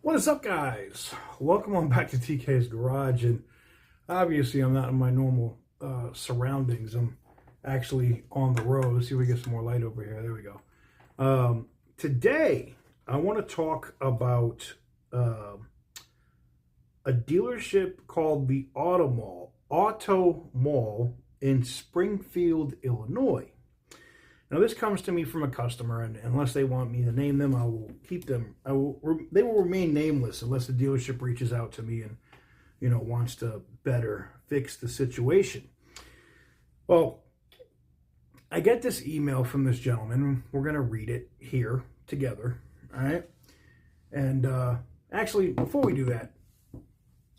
What is up, guys? Welcome on back to TK's Garage. And obviously I'm not in my normal surroundings. I'm actually on the road. Let's see if we get some more light over here. There we go. Today I want to talk about a dealership called the AutoMall in Springfield, Illinois. Now, this comes to me from a customer, and unless they want me to name them, I will keep them. They will remain nameless unless the dealership reaches out to me and, wants to better fix the situation. Well, I get this email from this gentleman. We're going to read it here together, all right? And actually, before we do that,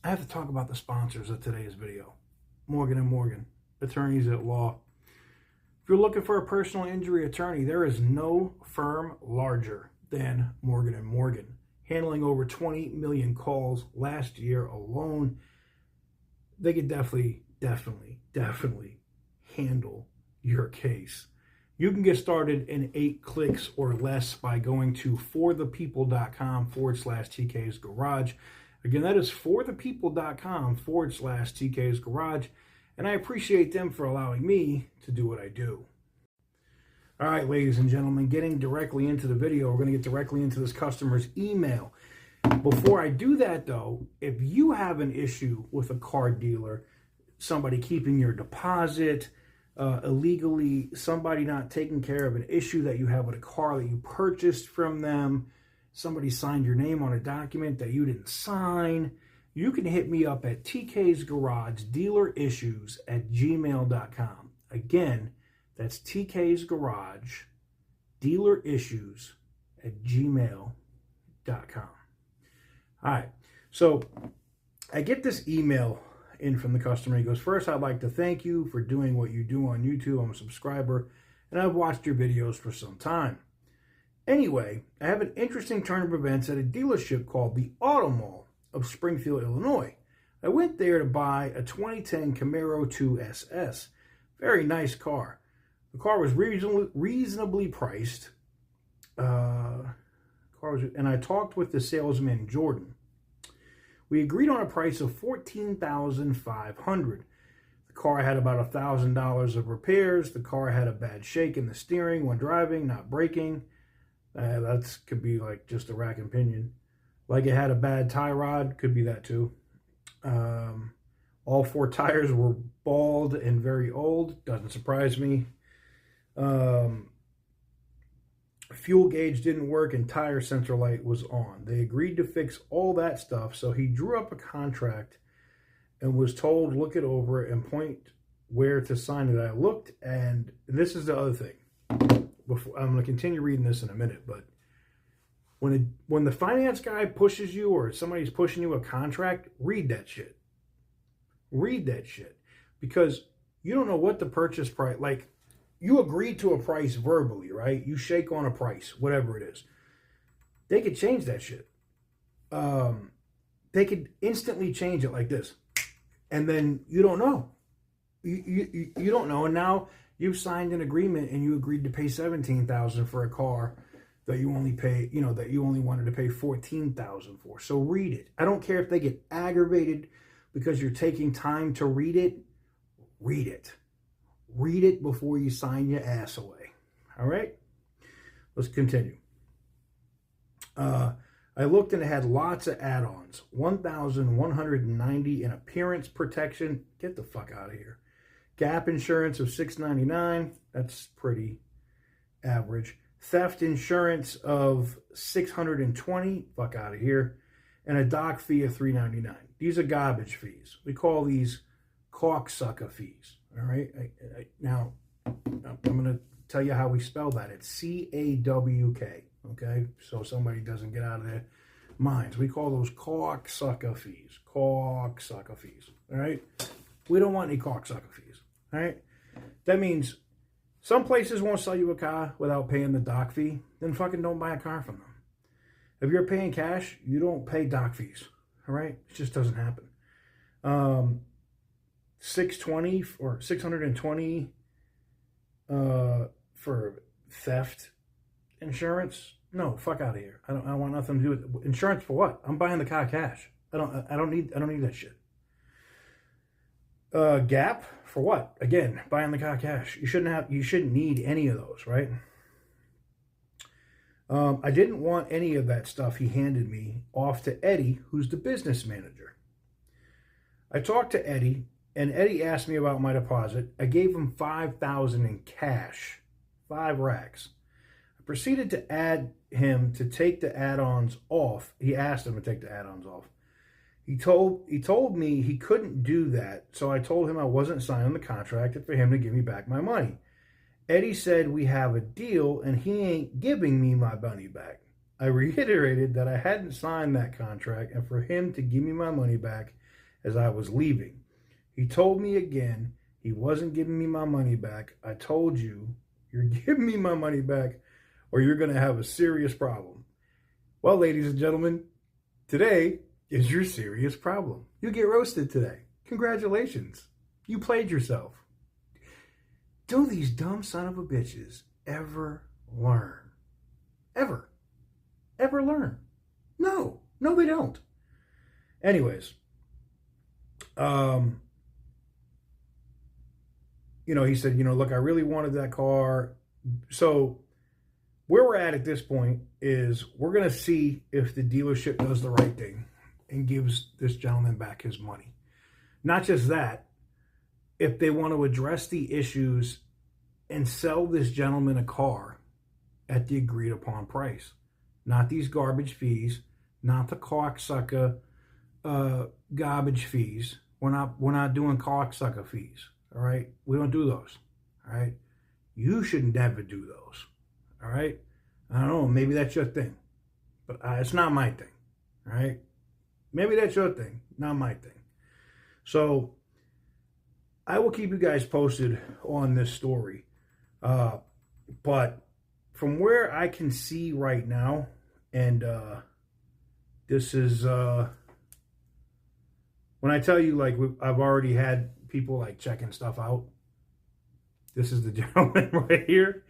I have to talk about the sponsors of today's video. Morgan & Morgan, attorneys at law. If you're looking for a personal injury attorney, there is no firm larger than Morgan & Morgan, handling over 20 million calls last year alone. They could definitely handle your case. You can get started in 8 clicks or less by going to forthepeople.com/TK's Garage. Again, that is forthepeople.com/TK's Garage. And I appreciate them for allowing me to do what I do. All right, ladies and gentlemen, getting directly into the video, we're going to get directly into this customer's email. Before I do that, though, if you have an issue with a car dealer, somebody keeping your deposit illegally, somebody not taking care of an issue that you have with a car that you purchased from them, somebody signed your name on a document that you didn't sign, you can hit me up at TK's Garage dealerissues@gmail.com. Again, that's TK's Garage dealerissues@gmail.com. All right, so I get this email in from the customer. He goes, "First, I'd like to thank you for doing what you do on YouTube. I'm a subscriber, and I've watched your videos for some time. Anyway, I have an interesting turn of events at a dealership called the AutoMall of Springfield, Illinois. I went there to buy a 2010 Camaro 2 SS. Very nice car. The car was reasonably priced. And I talked with the salesman, Jordan. We agreed on a price of $14,500. The car had about $1,000 of repairs. The car had a bad shake in the steering when driving, not braking. That could be like just a rack and pinion. Like it had a bad tie rod, could be that too. All 4 tires were bald and very old, doesn't surprise me. Fuel gauge didn't work and tire sensor light was on. They agreed to fix all that stuff, so he drew up a contract and was told look it over and point where to sign it. I looked, and this is the other thing. I'm going to continue reading this in a minute, but when the finance guy pushes you or somebody's pushing you a contract, read that shit. Read that shit. Because you don't know what the purchase price, like, you agreed to a price verbally, right? You shake on a price, whatever it is. They could change that shit. They could instantly change it like this. And then you don't know. You don't know. And now you've signed an agreement and you agreed to pay $17,000 for a car that you only pay, that you only wanted to pay $14,000 for. So read it. I don't care if they get aggravated because you're taking time to read it. Read it. Read it before you sign your ass away. All right? Let's continue. I looked and it had lots of add-ons. $1,190 in appearance protection. Get the fuck out of here. Gap insurance of $699. That's pretty average. Theft insurance of $620. Fuck out of here. And a dock fee of $399. These are garbage fees. We call these cocksucker fees. All right. Now, I'm going to tell you how we spell that. It's C-A-W-K. Okay. So somebody doesn't get out of their minds. We call those cocksucker fees. Cocksucker fees. All right. We don't want any cocksucker fees. All right. That means some places won't sell you a car without paying the dock fee. Then fucking don't buy a car from them. If you're paying cash, you don't pay dock fees. All right. It just doesn't happen. $620 or $620 for theft insurance. No, fuck out of here. I don't want nothing to do with insurance for what? I'm buying the car cash. I don't need that shit. Gap for what? Again, buying the car cash. You shouldn't need any of those, right? I didn't want any of that stuff he handed me off to Eddie, who's the business manager. I talked to Eddie, and Eddie asked me about my deposit. I gave him $5,000 in cash, 5 racks. I proceeded to add him to take the add-ons off. He asked him to take the add-ons off. He told me he couldn't do that, so I told him I wasn't signing the contract and for him to give me back my money. Eddie said we have a deal and he ain't giving me my money back. I reiterated that I hadn't signed that contract and for him to give me my money back as I was leaving. He told me again he wasn't giving me my money back. I told you, you're giving me my money back or you're going to have a serious problem. Well, ladies and gentlemen, today is your serious problem. You get roasted today. Congratulations. You played yourself. Do these dumb son of a bitches ever learn? Ever learn? No, they don't. Anyways, he said, look, I really wanted that car. So where we're at this point is we're going to see if the dealership does the right thing and gives this gentleman back his money. Not just that, if they want to address the issues and sell this gentleman a car at the agreed upon price. Not these garbage fees, not the cocksucker garbage fees. We're not doing cocksucker fees, all right? We don't do those, all right? You should never do those, all right? I don't know, maybe that's your thing, but it's not my thing, all right? Maybe that's your thing, not my thing. So I will keep you guys posted on this story. But from where I can see right now, and this is when I tell you, like, I've already had people like checking stuff out. This is the gentleman right here.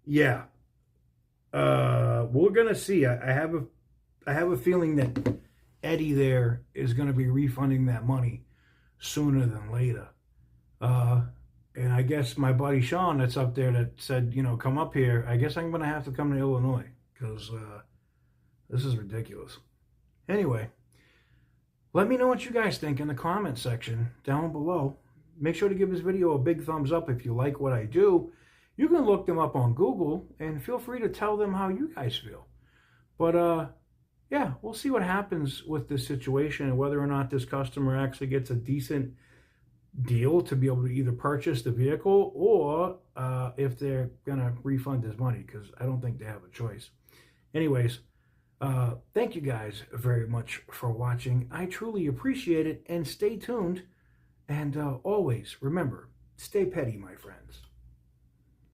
Yeah. We're gonna see. I have a feeling that Eddie there is gonna be refunding that money sooner than later. And I guess my buddy Sean that's up there that said, come up here, I guess I'm going to have to come to Illinois because this is ridiculous. Anyway, let me know what you guys think in the comment section down below. Make sure to give this video a big thumbs up if you like what I do. You can look them up on Google and feel free to tell them how you guys feel. But, yeah, we'll see what happens with this situation and whether or not this customer actually gets a decent deal to be able to either purchase the vehicle or if they're going to refund his money, because I don't think they have a choice. Anyways, thank you guys very much for watching. I truly appreciate it, and stay tuned. And always remember, stay petty, my friends.